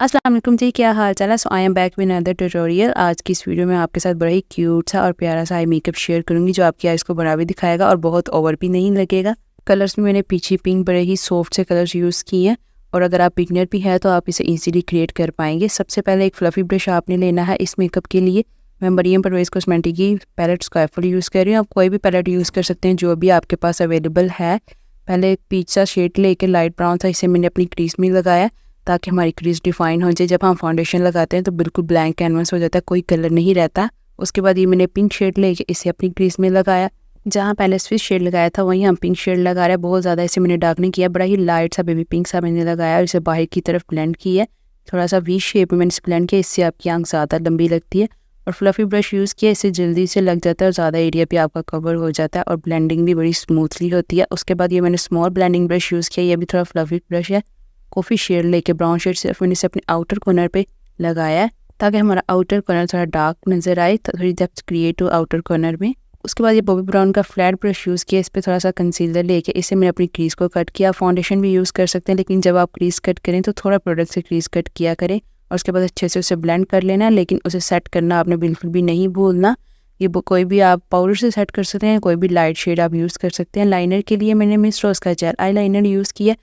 अस्सलाम वालेकुम जी, क्या हाल चाल है। So I am back with another tutorial. आज की इस वीडियो में आपके साथ बड़ा ही क्यूट सा और प्यारा सा आई मेकअप शेयर करूंगी जो आपकी आइज़ को बड़ा भी दिखाएगा और बहुत ओवर भी नहीं लगेगा। कलर्स में मैंने पीछी पिंक बड़े ही सॉफ्ट से कलर्स यूज़ किए हैं और अगर आप बिगनर भी है तो आप इसे ईजिली क्रिएट कर पाएंगे। सबसे पहले एक फ्लफ़ी ब्रश आपने लेना है इस मेकअप के लिए। मैं मरियम परवेज़ कॉस्मेटिक की पैलेट स्काईफुल यूज़ कर रही हूँ। आप कोई भी पैलेट यूज़ कर सकते हैं जो भी आपके पास अवेलेबल है। पहले एक पीच सा शेड लेके लाइट ब्राउन सा इसे मैंने अपनी क्रीज में लगाया ताकि हमारी क्रीज डिफाइन हो जाए। जब हम फाउंडेशन लगाते हैं तो बिल्कुल ब्लैंक कैनवस हो जाता है, कोई कलर नहीं रहता। उसके बाद ये मैंने पिंक शेड लेके इसे अपनी क्रीज में लगाया। जहाँ पहले स्विच शेड लगाया था वहीं हम पिंक शेड लगा रहे हैं। बहुत ज़्यादा इसे मैंने डार्क नहीं किया, बड़ा ही लाइट सा बेबी पिंक सा मैंने लगाया और इसे बाहर की तरफ ब्लेंड किया। थोड़ा सा वी शेप में मैंने इसे ब्लेंड किया, इससे आपकी आंख ज़्यादा लंबी लगती है। और फ्लफ़ी ब्रश यूज़ किया, इससे जल्दी से लग जाता है और ज़्यादा एरिया भी आपका कवर हो जाता है और ब्लेंडिंग भी बड़ी स्मूथली होती है। उसके बाद ये मैंने स्मॉल ब्लेंडिंग ब्रश यूज़ किया, ये भी थोड़ा फ्लफ़ी ब्रश है। कॉफ़ी शेड लेके ब्राउन शेड सिर्फ मैंने इसे अपने आउटर कॉर्नर पे लगाया है ताकि हमारा आउटर कॉर्नर थोड़ा डार्क नज़र आए, थोड़ी डेप्थ क्रिएट हो आउटर कॉर्नर में। उसके बाद ये बॉबी ब्राउन का फ्लैट ब्रश यूज़ किया, इस पर थोड़ा सा कंसीलर लेके इसे मैंने अपनी क्रीज को कट किया। फाउंडेशन भी यूज़ कर सकते हैं लेकिन जब आप क्रीज कट करें तो थोड़ा प्रोडक्ट से क्रीज कट किया करें और उसके बाद अच्छे से उसे ब्लेंड कर लेना है, लेकिन उसे सेट करना आपने बिल्कुल भी नहीं भूलना। ये कोई भी आप पाउडर से सेट कर सकते हैं, कोई भी लाइट शेड आप यूज़ कर सकते हैं। लाइनर के लिए मैंने मिस रोज़ का जेल आई लाइनर यूज़ किया।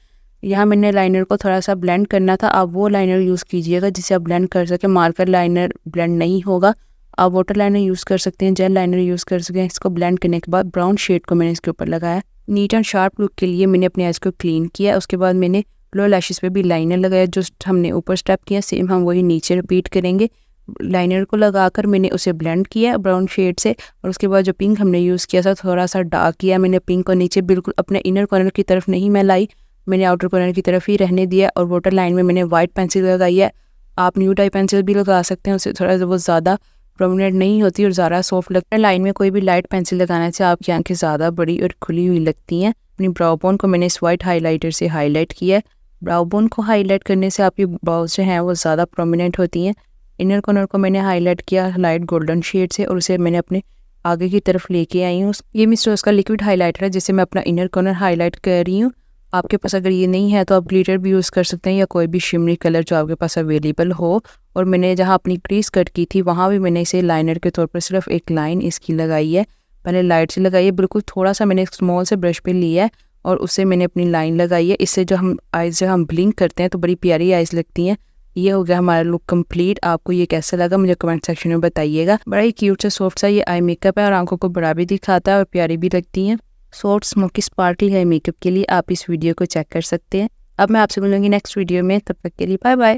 यहाँ मैंने लाइनर को थोड़ा सा ब्लेंड करना था, आप वो लाइनर यूज़ कीजिएगा जिसे आप ब्लेंड कर सकें। मार्कर लाइनर ब्लेंड नहीं होगा, आप वाटर लाइनर यूज़ कर सकते हैं, जेल लाइनर यूज़ कर सकते हैं। इसको ब्लेंड करने के बाद ब्राउन शेड को मैंने इसके ऊपर लगाया। नीट एंड शार्प लुक के लिए मैंने अपने आइज़ को क्लीन किया। उसके बाद मैंने लोअर लैशेस पे भी लाइनर लगाया, जो हमने ऊपर स्टेप किया सेम हम वही नीचे रिपीट करेंगे। लाइनर को लगाकर मैंने उसे ब्लेंड किया ब्राउन शेड से और उसके बाद जो पिंक हमने यूज़ किया था थोड़ा सा डार्क किया मैंने पिंक को नीचे, बिल्कुल अपने इनर कॉर्नर की तरफ नहीं मैं लाई, मैंने आउटर कॉर्नर की तरफ ही रहने दिया। और वाटर लाइन में मैंने वाइट पेंसिल लगाई है, आप न्यू डाई पेंसिल भी लगा सकते हैं, उससे थोड़ा वो ज़्यादा प्रोमिनेंट नहीं होती और ज़्यादा सॉफ्ट लगता है। लाइन में कोई भी लाइट पेंसिल लगाने से आपकी आंखें ज़्यादा बड़ी और खुली हुई लगती हैं। अपनी ब्राउ बोन को मैंने इस वाइट हाईलाइटर से हाईलाइट किया है। ब्राउ बोन को हाईलाइट करने से आपकी ब्राउज जो हैं वो ज़्यादा प्रोमिनेंट होती हैं। इनर कॉर्नर को मैंने हाईलाइट किया लाइट गोल्डन शेड से और उसे मैंने अपने आगे की तरफ लेके आई हूँ। ये मिस्टर उसका लिक्विड हाईलाइटर है जिससे मैं अपना इनर कॉर्नर हाईलाइट कर रही हूँ। आपके पास अगर ये नहीं है तो आप ग्लिटर भी यूज़ कर सकते हैं या कोई भी शिमरी कलर जो आपके पास अवेलेबल हो। और मैंने जहाँ अपनी क्रीज कट की थी वहाँ भी मैंने इसे लाइनर के तौर पर सिर्फ एक लाइन इसकी लगाई है। पहले लाइट से लगाई है, बिल्कुल थोड़ा सा मैंने स्मॉल से ब्रश पे लिया है और उससे मैंने अपनी लाइन लगाई है। इससे जो हम आइज़ जब हम ब्लिंक करते हैं तो बड़ी प्यारी आइज़ लगती हैं। ये हो गया हमारा लुक कंप्लीट। आपको ये कैसा लगा मुझे कमेंट सेक्शन में बताइएगा। बड़ा ही क्यूट सा सॉफ्ट सा ये आई मेकअप है और आंखों को बड़ा भी दिखाता है और प्यारी भी लगती हैं। Soft smoky sparkly eye makeup के लिए आप इस वीडियो को चेक कर सकते हैं। अब मैं आपसे मिलूंगी नेक्स्ट वीडियो में, तब तक के लिए बाय बाय।